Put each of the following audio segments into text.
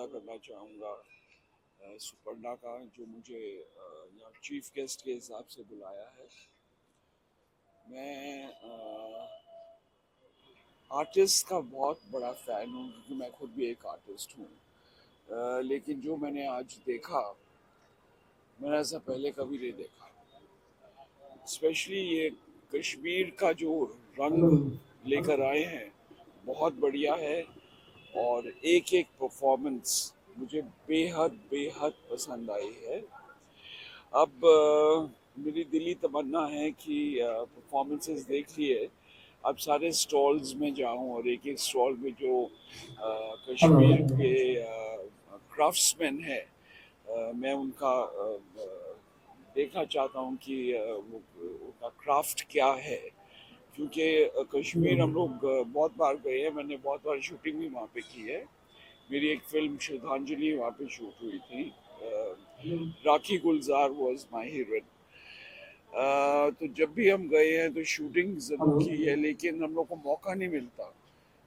अदा करना चाहूँगा सुपर्णा का, जो मुझे यहाँ चीफ गेस्ट के हिसाब से बुलाया है। मैं आर्टिस्ट का बहुत बड़ा फ़ैन हूँ, क्योंकि मैं खुद भी एक आर्टिस्ट हूँ। लेकिन जो मैंने आज देखा, मैंने ऐसा पहले कभी नहीं देखा। स्पेशली ये कश्मीर का जो रंग लेकर आए हैं, बहुत बढ़िया है। और एक एक परफॉर्मेंस मुझे बेहद बेहद पसंद आई है। अब मेरी दिली तमन्ना है कि परफॉर्मेंसेस देख लिए, अब सारे स्टॉल्स में जाऊं और एक एक स्टॉल में जो कश्मीर के क्राफ्ट्समैन हैं, मैं उनका देखना चाहता हूं कि वो उनका क्राफ्ट क्या है। क्योंकि कश्मीर हम लोग बहुत बार गए हैं, मैंने बहुत बार शूटिंग भी वहाँ पे की है। मेरी एक फिल्म श्रद्धांजलि वहाँ पे शूट हुई थी। राखी गुलजार वॉज माई हीरोइन। तो जब भी हम गए हैं तो शूटिंग जरूर की है, लेकिन हम लोग को मौका नहीं मिलता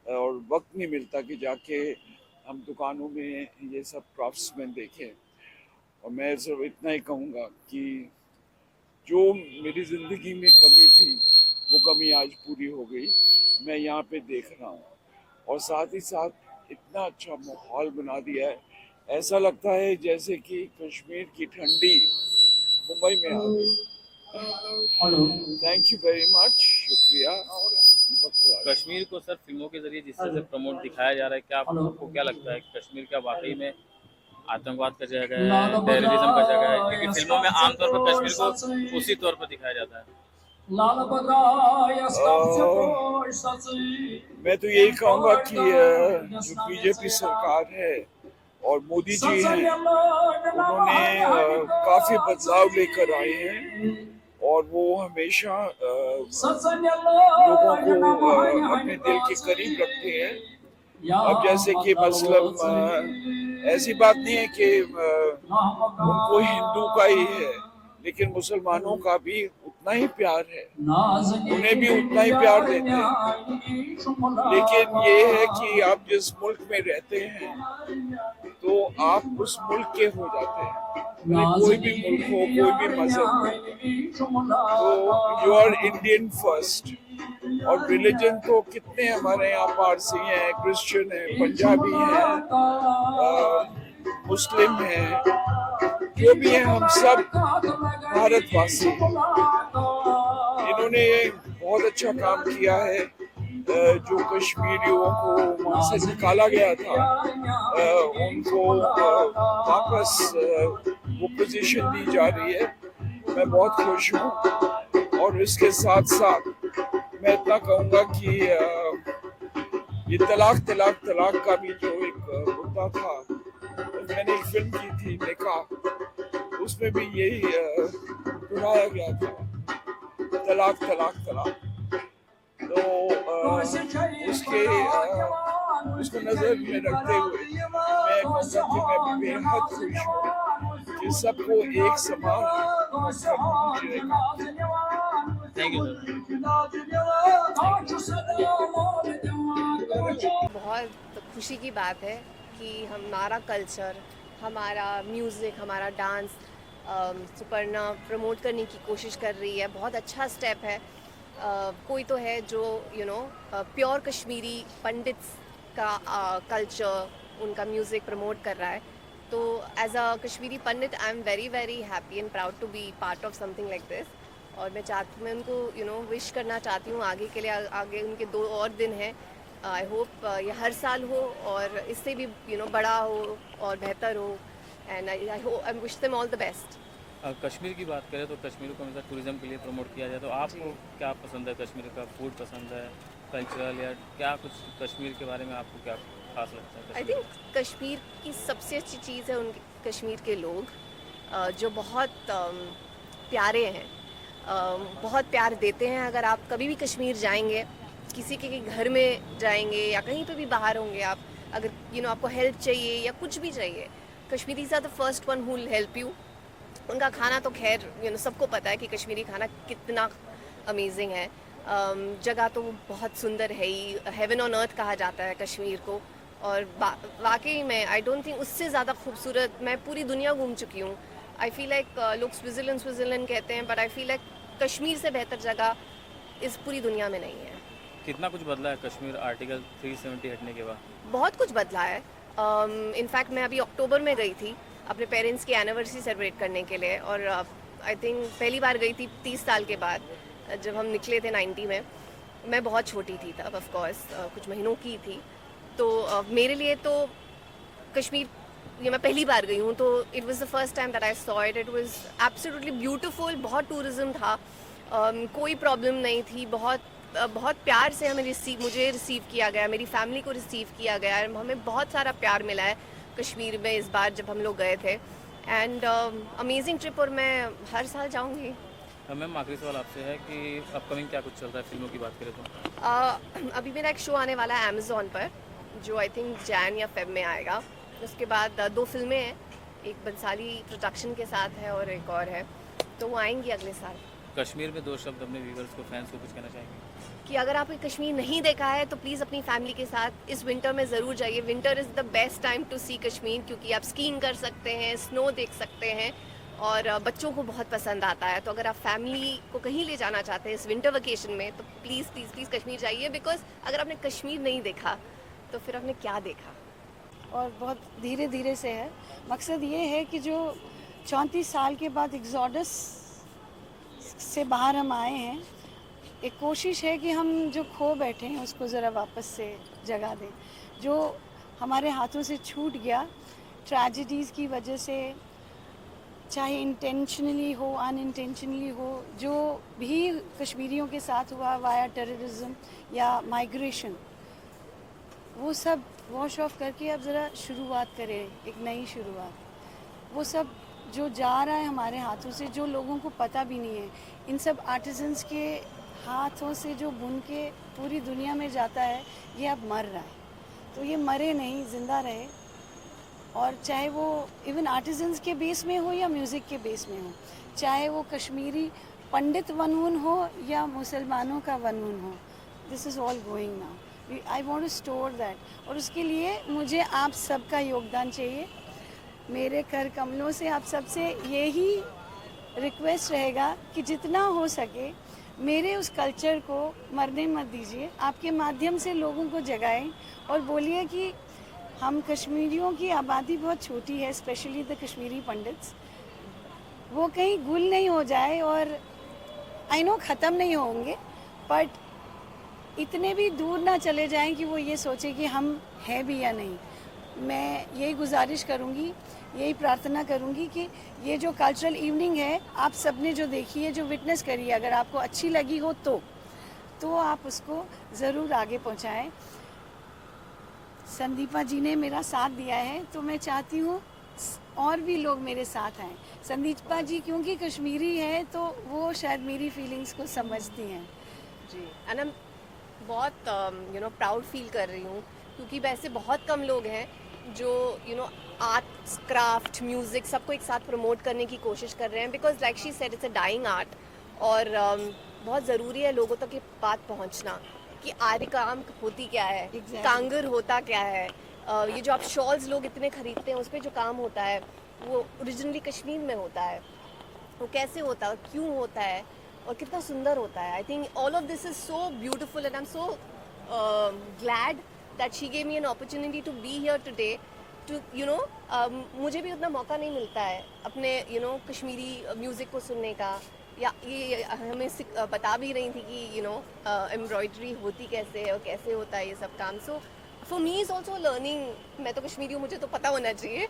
और वक्त नहीं मिलता कि जाके हम दुकानों में ये सब क्राफ्ट्समैन देखें। और मैं सिर्फ इतना ही कहूँगा कि जो मेरी ज़िंदगी में कमी थी, वो कमी आज पूरी हो गई। मैं यहाँ पे देख रहा हूँ, और साथ ही साथ इतना अच्छा माहौल बना दिया है, ऐसा लगता है जैसे कि कश्मीर की ठंडी मुंबई में आ गई। थैंक यू वेरी मच, शुक्रिया। दीपक खुराना। कश्मीर को सर फिल्मों के जरिए जिस तरह से प्रमोट दिखाया जा रहा है, क्या आपको क्या लगता है कि कश्मीर क्या वाकई में आतंकवाद का जगह है, टेररिज्म का जगह है? क्योंकि फिल्मों में आमतौर पर कश्मीर को उसी तौर पर दिखाया जाता है। मैं तो यही कहूँगा कि जो बीजेपी सरकार है और मोदी जी हैं, उन्होंने काफ़ी बदलाव लेकर आए हैं, और वो हमेशा लोगों को अपने दिल के करीब रखते हैं। अब जैसे कि मसलन ऐसी बात नहीं है कि उनको हिंदू का ही है, लेकिन मुसलमानों का भी उतना ही प्यार है, उन्हें भी उतना ही प्यार देते हैं। लेकिन ये है कि आप जिस मुल्क में रहते हैं, तो आप उस मुल्क के हो जाते हैं। कोई भी मुल्क हो, कोई भी मजहब हो, तो यू आर इंडियन फर्स्ट। और रिलीजन तो कितने हमारे यहाँ पारसी हैं, क्रिश्चियन हैं, पंजाबी हैं, मुस्लिम हैं, जो भी हैं, हम सब भारतवासी। इन्होंने बहुत अच्छा काम किया है। जो कश्मीरियों को वहाँ से निकाला गया था, उनको वापस वो पोजीशन दी जा रही है। मैं बहुत खुश हूँ। और इसके साथ साथ मैं इतना कहूँगा कि ये तलाक तलाक तलाक का भी जो एक मुद्दा था, मैंने एक फिल्म की थी निकाह, उसमें भी यही दोहराया गया था, तलाक तलाक तलाक। तो उसको नजर में रखते हुए मैं कहूँगा कि मैं बेहद खुश हूँ कि सबको एक समान थैंक यू सर। बहुत खुशी की बात है कि हमारा कल्चर, हमारा म्यूज़िक, हमारा डांस सुपर्णा प्रमोट करने की कोशिश कर रही है। बहुत अच्छा स्टेप है। कोई तो है जो प्योर कश्मीरी पंडित्स का कल्चर, उनका म्यूज़िक प्रमोट कर रहा है। तो as a Kashmiri Pandit I am very very happy and proud to be part of something like this. और मैं उनको विश करना चाहती हूँ आगे के लिए। आगे उनके 2 और दिन हैं। आई होप ये हर साल हो और इससे भी बड़ा हो और बेहतर हो। And I wish them all the best. Kashmir की बात करें तो कश्मीर को हमेशा टूरिज्म के लिए प्रमोट किया जाए, तो आपको क्या पसंद है? कश्मीर का फूड पसंद है, कल्चरल, या क्या कुछ कश्मीर के बारे में आपको क्या खास लगता है? आई थिंक कश्मीर की सबसे अच्छी चीज़ है उनके कश्मीर के लोग, जो बहुत प्यारे हैं, बहुत प्यार देते हैं। अगर आप कभी भी कश्मीर जाएंगे, किसी के घर में जाएंगे या कहीं पे भी बाहर होंगे आप, अगर आपको हेल्प चाहिए या कुछ भी चाहिए, Kashmiris are the first one who will help you. उनका खाना तो खैर सबको पता है कि कश्मीरी खाना कितना अमेजिंग है। जगह तो बहुत सुंदर है ही, हेवन ऑन अर्थ कहा जाता है कश्मीर को। और वाकई में आई डोंट थिंक उससे ज़्यादा खूबसूरत, मैं पूरी दुनिया घूम चुकी हूँ। आई फील लाइक लोग स्विट्ज़रलैंड कहते हैं, but I feel like Kashmir से बेहतर जगह इस पूरी दुनिया में नहीं है। कितना कुछ बदला है कश्मीर आर्टिकल 370 हटने के बाद? बहुत कुछ बदला है। इनफैक्ट मैं अभी अक्टूबर में गई थी अपने पेरेंट्स की एनिवर्सरी सेलिब्रेट करने के लिए, और आई थिंक पहली बार गई थी 30 साल के बाद, जब हम निकले थे 90 में। मैं बहुत छोटी थी तब, ऑफ कोर्स कुछ महीनों की थी। तो मेरे लिए तो कश्मीर, ये मैं पहली बार गई हूँ, तो it was the first time that I saw it. It was absolutely beautiful. बहुत टूरिज्म था, कोई प्रॉब्लम नहीं थी। बहुत प्यार से मुझे रिसीव किया गया, मेरी फैमिली को रिसीव किया गया। हमें बहुत सारा प्यार मिला है कश्मीर में इस बार जब हम लोग गए थे। एंड अमेजिंग ट्रिप, और मैं हर साल जाऊँगी। मैम आखिरी सवाल आपसे है कि अपकमिंग क्या कुछ चल रहा है फिल्मों की बात करें तो? अभी मेरा एक शो आने वाला है अमेज़ॉन पर, जो आई थिंक जैन या फेब में आएगा। उसके बाद 2 फिल्में हैं, एक बंसाली प्रोडक्शन के साथ है और एक और है, तो वो आएंगी अगले साल। कश्मीर में 2 शब्द अपने व्यूवर्स को, फैंस को कुछ कहना चाहेंगे? कि अगर आपने कश्मीर नहीं देखा है तो प्लीज़ अपनी फैमिली के साथ इस विंटर में ज़रूर जाइए। Winter is the best time to see Kashmir, क्योंकि आप स्कीइंग कर सकते हैं, स्नो देख सकते हैं, और बच्चों को बहुत पसंद आता है। तो अगर आप फैमिली को कहीं ले जाना चाहते हैं इस विंटर वेकेशन में, तो प्लीज़ प्लीज़ प्लीज़ कश्मीर जाइए। बिकॉज अगर आपने कश्मीर नहीं देखा तो फिर आपने क्या देखा। और बहुत धीरे धीरे से है। मकसद ये है कि जो 34 साल के बाद एग्जॉडस से बाहर हम आए हैं, एक कोशिश है कि हम जो खो बैठे हैं उसको ज़रा वापस से जगा दें। जो हमारे हाथों से छूट गया ट्रेजेडीज़ की वजह से, चाहे इंटेंशनली हो अनइंटेंशनली हो, जो भी कश्मीरियों के साथ हुआ वाया टेररिज्म या माइग्रेशन, वो सब वॉश ऑफ करके अब ज़रा शुरुआत करें, एक नई शुरुआत। वो सब जो जा रहा है हमारे हाथों से, जो लोगों को पता भी नहीं है, इन सब आर्टिजन्स के हाथों से जो बुन के पूरी दुनिया में जाता है, ये अब मर रहा है। तो ये मरे नहीं, ज़िंदा रहे। और चाहे वो इवन आर्टिजन्स के बेस में हो या म्यूज़िक के बेस में हो, चाहे वो कश्मीरी पंडित वनून हो या मुसलमानों का वनून हो, this is all going now. I want to store that, और उसके लिए मुझे आप सबका योगदान चाहिए। मेरे कर कमलों से आप सबसे यही रिक्वेस्ट रहेगा कि जितना हो सके मेरे उस कल्चर को मरने मत दीजिए। आपके माध्यम से लोगों को जगाएं और बोलिए कि हम कश्मीरियों की आबादी बहुत छोटी है, स्पेशली द कश्मीरी पंडित्स, वो कहीं गुल नहीं हो जाए। और आई नो ख़त्म नहीं होंगे, बट इतने भी दूर ना चले जाएं कि वो ये सोचे कि हम हैं भी या नहीं। मैं यही गुजारिश करूंगी, यही प्रार्थना करूंगी कि ये जो कल्चरल इवनिंग है, आप सबने जो देखी है, जो विटनेस करी है, अगर आपको अच्छी लगी हो तो आप उसको ज़रूर आगे पहुंचाएं। संदीपा जी ने मेरा साथ दिया है, तो मैं चाहती हूँ और भी लोग मेरे साथ आएँ। संदीपा जी क्योंकि कश्मीरी है तो वो शायद मेरी फीलिंग्स को समझती हैं। जी, एंड आई बहुत प्राउड फील कर रही हूँ, क्योंकि वैसे बहुत कम लोग हैं जो आर्ट, क्राफ्ट, म्यूज़िक सबको एक साथ प्रमोट करने की कोशिश कर रहे हैं। Because like she said, it's a dying art, और बहुत ज़रूरी है लोगों तक ये बात पहुँचना कि आर्य काम होती क्या है, Exactly. कांगर होता क्या है। ये जो आप शॉल्स लोग इतने खरीदते हैं, उस पर जो काम होता है वो ओरिजिनली कश्मीर में होता है। वो कैसे होता है, क्यों होता है, और कितना सुंदर होता है। I think all of this is so beautiful, and I am so glad that she gave me an opportunity to be here today, टू मुझे भी उतना मौका नहीं मिलता है अपने कश्मीरी म्यूज़िक को सुनने का। या ये हमें बता भी रही थी कि एम्ब्रॉयडरी होती कैसे है और कैसे होता है ये सब काम। So for me is also learning. मैं तो कश्मीरी हूँ, मुझे तो पता होना चाहिए,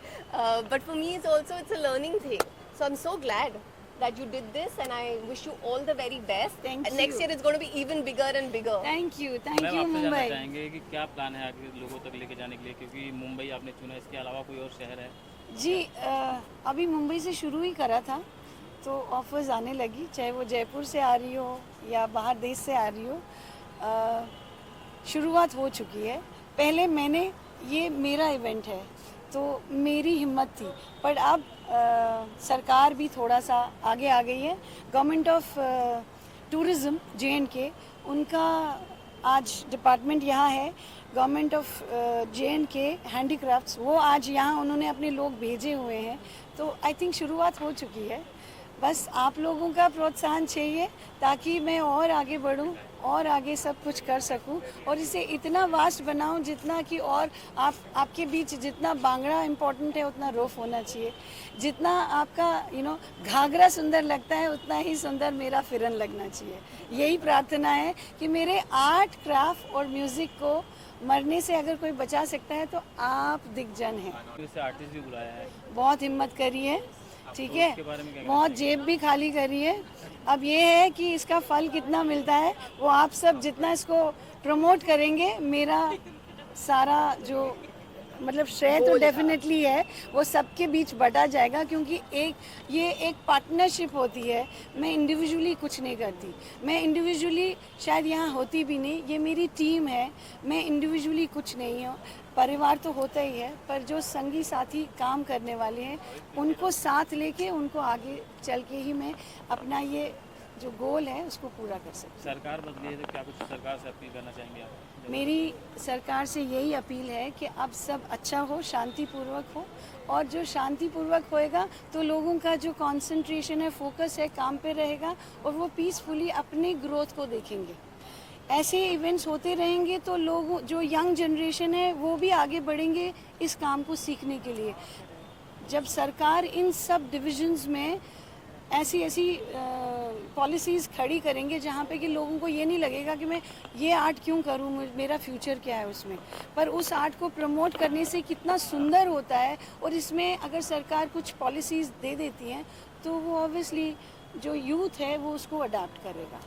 but for me is also it's a learning thing. So I am so glad that you did this, and I wish you all the very best. Thank and next you. year it's going to be even bigger and bigger. Thank you ma'am आपसे जानना मुंबई। चाहेंगे कि क्या plan है आगे लोगों तक लेके जाने के लिए, क्योंकि मुंबई आपने चुना, इसके अलावा कोई और शहर है? जी, अभी मुंबई से शुरू ही करा था, तो ऑफर्स आने लगी, चाहे वो जयपुर से आ रही हो या बाहर देश से आ रही हो। शुरुआत हो चुकी है। पहले ये मेरा इवेंट है तो मेरी हिम्मत थी, पर अब सरकार भी थोड़ा सा आगे आ गई है। गवर्नमेंट ऑफ टूरिज़्म JNK, उनका आज डिपार्टमेंट यहाँ है, गवर्नमेंट ऑफ JNK हैंडीक्राफ्ट्स, वो आज यहाँ उन्होंने अपने लोग भेजे हुए हैं। तो आई थिंक शुरुआत हो चुकी है। बस आप लोगों का प्रोत्साहन चाहिए ताकि मैं और आगे बढ़ूं और आगे सब कुछ कर सकूं और इसे इतना वास्ट बनाऊं जितना कि और आपके बीच जितना बांगड़ा इम्पोर्टेंट है उतना रोफ होना चाहिए। जितना आपका घाघरा सुंदर लगता है उतना ही सुंदर मेरा फिरन लगना चाहिए। यही प्रार्थना है कि मेरे आर्ट, क्राफ्ट और म्यूज़िक को मरने से अगर कोई बचा सकता है तो आप दिग्जन हैं। से आर्टिस्ट भी बुलाया है, बहुत हिम्मत करी है, ठीक है, इसके बारे में क्या बहुत जेब भी खाली करी है। अब ये है कि इसका फल कितना मिलता है वो आप सब जितना इसको प्रमोट करेंगे, मेरा सारा जो मतलब श्रेय तो डेफिनेटली है वो सबके बीच बटा जाएगा, क्योंकि ये एक पार्टनरशिप होती है। मैं इंडिविजुअली कुछ नहीं करती, मैं इंडिविजुअली शायद यहाँ होती भी नहीं, ये मेरी टीम है, मैं इंडिविजुअली कुछ नहीं हूँ। परिवार तो होता ही है, पर जो संगी साथी काम करने वाले हैं उनको साथ लेके उनको आगे चल के ही मैं अपना ये जो गोल है उसको पूरा कर सकती हूँ। सरकार बदली है तो क्या कुछ सरकार से अपील करना चाहेंगे आप? मेरी सरकार से यही अपील है कि अब सब अच्छा हो, शांतिपूर्वक हो, और जो शांतिपूर्वक होएगा तो लोगों का जो कंसंट्रेशन है, फोकस है, काम पे रहेगा और वो पीसफुली अपनी ग्रोथ को देखेंगे। ऐसे इवेंट्स होते रहेंगे तो लोग, जो यंग जनरेशन है वो भी आगे बढ़ेंगे इस काम को सीखने के लिए। जब सरकार इन सब डिविजन्स में ऐसी पॉलिसीज़ खड़ी करेंगे जहाँ पे कि लोगों को ये नहीं लगेगा कि मैं ये आर्ट क्यों करूँ, मेरा फ्यूचर क्या है उसमें, पर उस आर्ट को प्रमोट करने से कितना सुंदर होता है। और इसमें अगर सरकार कुछ पॉलिसीज़ दे देती हैं तो वो ऑब्वियसली जो यूथ है वो उसको अडाप्ट करेगा।